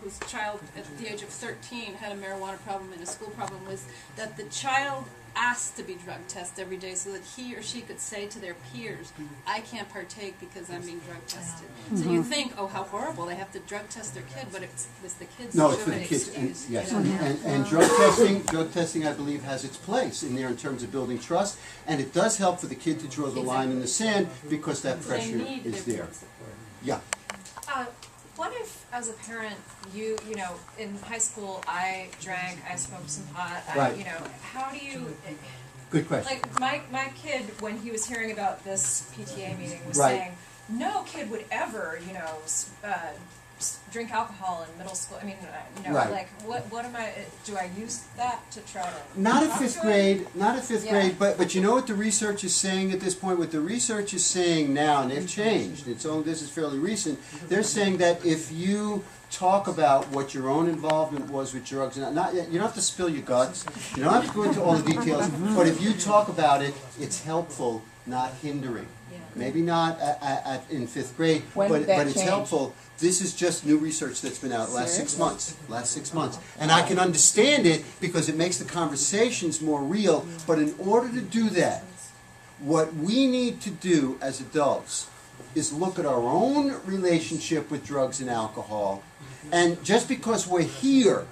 whose child at the age of 13 had a marijuana problem and a school problem was that the child asked to be drug tested every day so that he or she could say to their peers, I can't partake because I'm being drug tested. So you think, oh, how horrible, they have to drug test their kid, but it's the kids. No, it's for the kids. Excuse, Yes, you know? and drug testing, I believe, has its place in there in terms of building trust, and it does help for the kid to draw the line in the sand because that pressure is there. Yeah. What if, as a parent, you know, in high school, I drank, I smoked some pot, Right. you know, how do you... Good question. Like, my kid, when he was hearing about this PTA meeting, was Right. saying, no kid would ever, you know, drink alcohol in middle school. I mean, you know, Right. like, what am I, do I use that to try to... Not at fifth grade, not at fifth Yeah. grade, but you know what the research is saying at this point? What the research is saying now, and they've changed, this is fairly recent, they're saying that if you talk about what your own involvement was with drugs, and you don't have to spill your guts, you don't have to go into all the details, but if you talk about it, it's helpful, not hindering. Maybe not in fifth grade, but it's helpful. This is just new research that's been out last 6 months. And I can understand it because it makes the conversations more real. But in order to do that, what we need to do as adults is look at our own relationship with drugs and alcohol. And just because we're here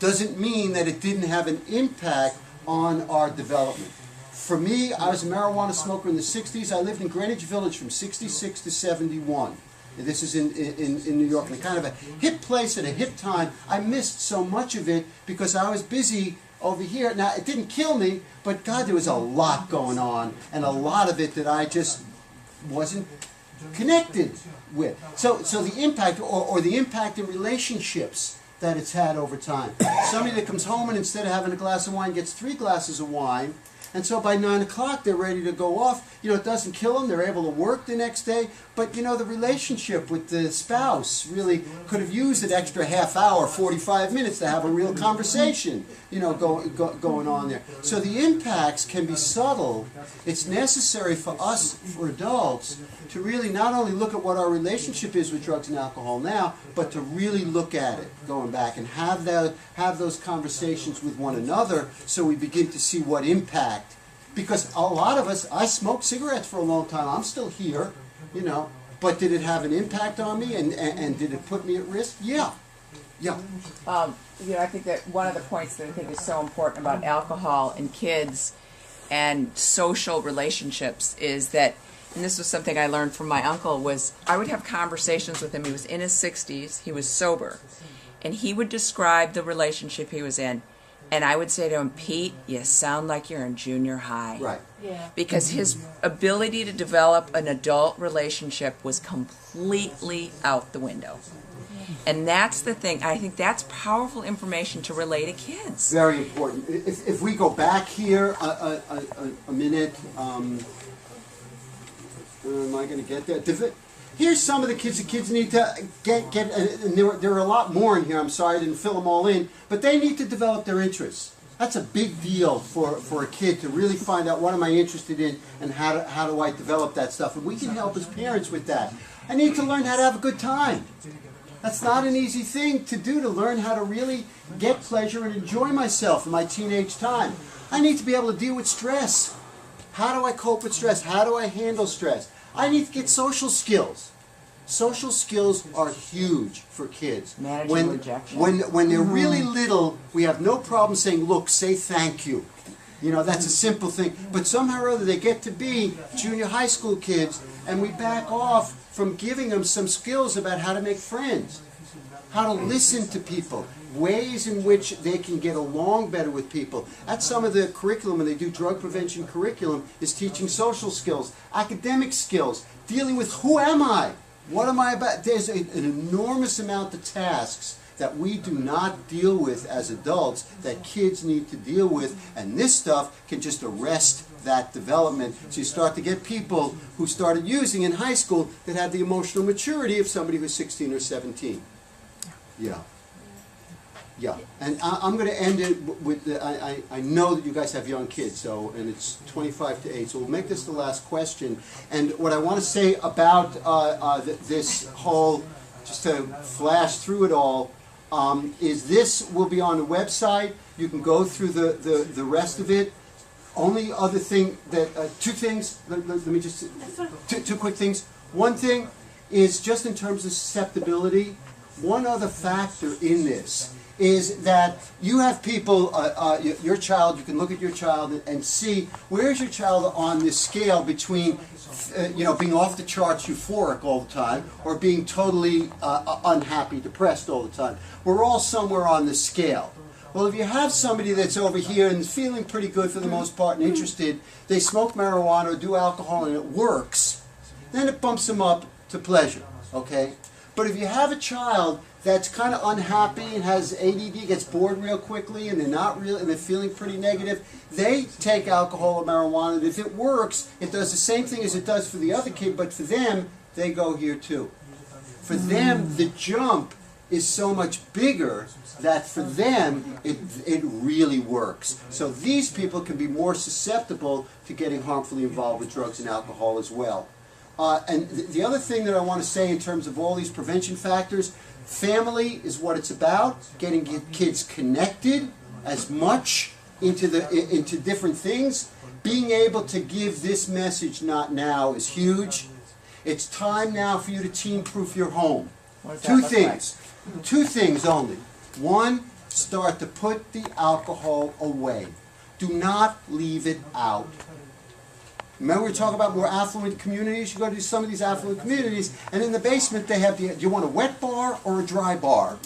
doesn't mean that it didn't have an impact on our development. For me, I was a marijuana smoker in the 60s. I lived in Greenwich Village from 66 to 71. This is in New York, and kind of a hip place at a hip time. I missed so much of it because I was busy over here. Now, it didn't kill me, but God, there was a lot going on, and a lot of it that I just wasn't connected with. So the impact, or the impact in relationships that it's had over time. Somebody that comes home and instead of having a glass of wine gets 3 glasses of wine, and so by 9 o'clock they're ready to go off. You know, it doesn't kill them. They're able to work the next day. But, you know, the relationship with the spouse really could have used an extra half hour, 45 minutes to have a real conversation, you know, going on there. So the impacts can be subtle. It's necessary for us, for adults, to really not only look at what our relationship is with drugs and alcohol now, but to really look at it going back and have those conversations with one another so we begin to see what impact. Because a lot of us, I smoked cigarettes for a long time. I'm still here, you know. But did it have an impact on me and did it put me at risk? Yeah. Yeah. You know, I think that one of the points that I think is so important about alcohol in kids and social relationships is that, and this was something I learned from my uncle, was I would have conversations with him. He was in his 60s. He was sober. And he would describe the relationship he was in. And I would say to him, Pete, you sound like you're in junior high. Right. Yeah. Because his ability to develop an adult relationship was completely out the window. And that's the thing. I think that's powerful information to relay to kids. Very important. If we go back here a minute, am I going to get there? Here's some of the kids. The kids need to get and there are a lot more in here. I'm sorry I didn't fill them all in, but they need to develop their interests. That's a big deal for a kid to really find out what am I interested in and how do I develop that stuff. And we can help as parents with that. I need to learn how to have a good time. That's not an easy thing to do, to learn how to really get pleasure and enjoy myself in my teenage time. I need to be able to deal with stress. How do I cope with stress? How do I handle stress? I need to get social skills. Social skills are huge for kids. Managing rejection. When they're really little, we have no problem saying, look, say thank you. You know, that's a simple thing. But somehow or other they get to be junior high school kids, and we back off from giving them some skills about how to make friends, how to listen to people, ways in which they can get along better with people. That's some of the curriculum when they do drug prevention curriculum, is teaching social skills, academic skills, dealing with who am I? What am I about? There's an enormous amount of tasks that we do not deal with as adults that kids need to deal with, and this stuff can just arrest that development. So you start to get people who started using in high school that had the emotional maturity of somebody who's 16 or 17. Yeah. Yeah, and I'm going to end it with, I know that you guys have young kids, so, and it's 25 to 8, so we'll make this the last question. And what I want to say about this whole, just to flash through it all, is this will be on the website. You can go through the rest of it. Only other thing that, two things, let me just, two quick things. One thing is just in terms of susceptibility, one other factor in this is that you have people, your child, you can look at your child and see where's your child on this scale between, being off the charts euphoric all the time or being totally unhappy, depressed all the time. We're all somewhere on the scale. Well, if you have somebody that's over here and is feeling pretty good for the most part and interested, they smoke marijuana or do alcohol and it works, then it bumps them up to pleasure, okay? But if you have a child that's kind of unhappy and has ADD, gets bored real quickly, and they're feeling pretty negative, they take alcohol or marijuana, and if it works, it does the same thing as it does for the other kid, but for them, they go here too. For them, the jump is so much bigger that for them, it really works. So these people can be more susceptible to getting harmfully involved with drugs and alcohol as well. And the other thing that I want to say in terms of all these prevention factors, family is what it's about, getting kids connected as much into different things. Being able to give this message not now is huge. It's time now for you to teen-proof your home. Two things. Two things only. One, start to put the alcohol away. Do not leave it out. Remember we were talking about more affluent communities? You go to some of these affluent communities, and in the basement they have do you want a wet bar or a dry bar?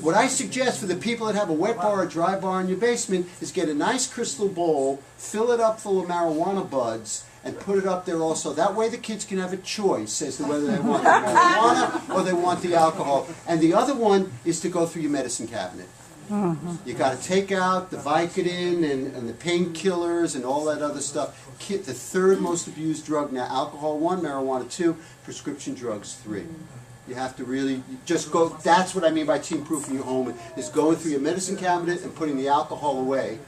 What I suggest for the people that have a wet bar or a dry bar in your basement is get a nice crystal bowl, fill it up full of marijuana buds, and put it up there also. That way the kids can have a choice as to whether they want the marijuana or they want the alcohol. And the other one is to go through your medicine cabinet. You got to take out the Vicodin and the painkillers and all that other stuff. The third most abused drug now, alcohol 1, marijuana 2, prescription drugs 3. You have to really just go, that's what I mean by teen-proofing your home, is going through your medicine cabinet and putting the alcohol away.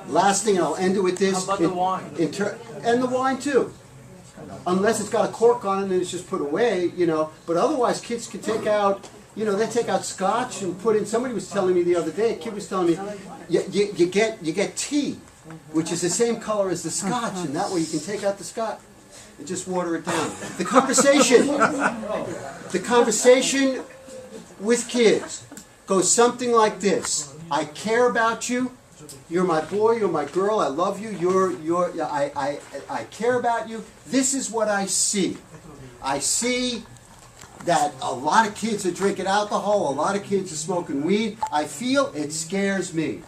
Last thing, and I'll end it with this. How about the wine? And the wine too. Unless it's got a cork on it and it's just put away, But otherwise, kids can take out, they take out scotch and put in, somebody was telling me the other day, a kid was telling me, you get tea, which is the same color as the scotch, and that way you can take out the scotch and just water it down. The conversation with kids goes something like this. I care about you. You're my boy, you're my girl, I love you, I care about you. This is what I see. I see that a lot of kids are drinking alcohol, a lot of kids are smoking weed. I feel it scares me.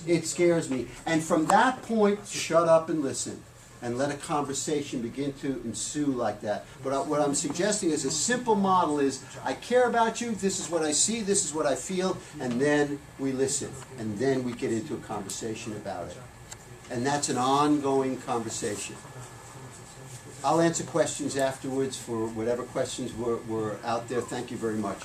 It scares me. And from that point, shut up and listen. And let a conversation begin to ensue like that. But what I'm suggesting is a simple model is, I care about you, this is what I see, this is what I feel, and then we listen. And then we get into a conversation about it. And that's an ongoing conversation. I'll answer questions afterwards for whatever questions were out there. Thank you very much.